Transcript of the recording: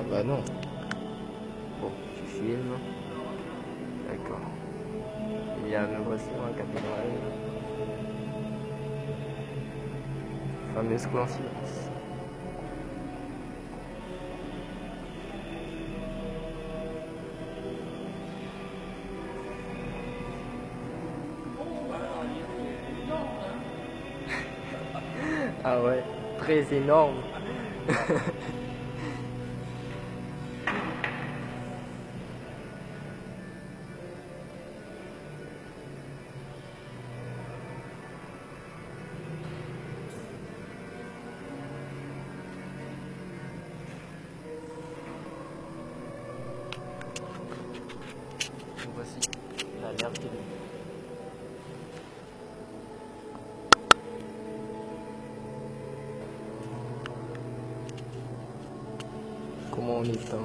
Ah bah non. Bon, tu filmes. D'accord. Il y a me voici dans la cathédrale. Fameuse coïncidence. Ah ouais, très énorme. Voici l'alerte de... Comment on éteint?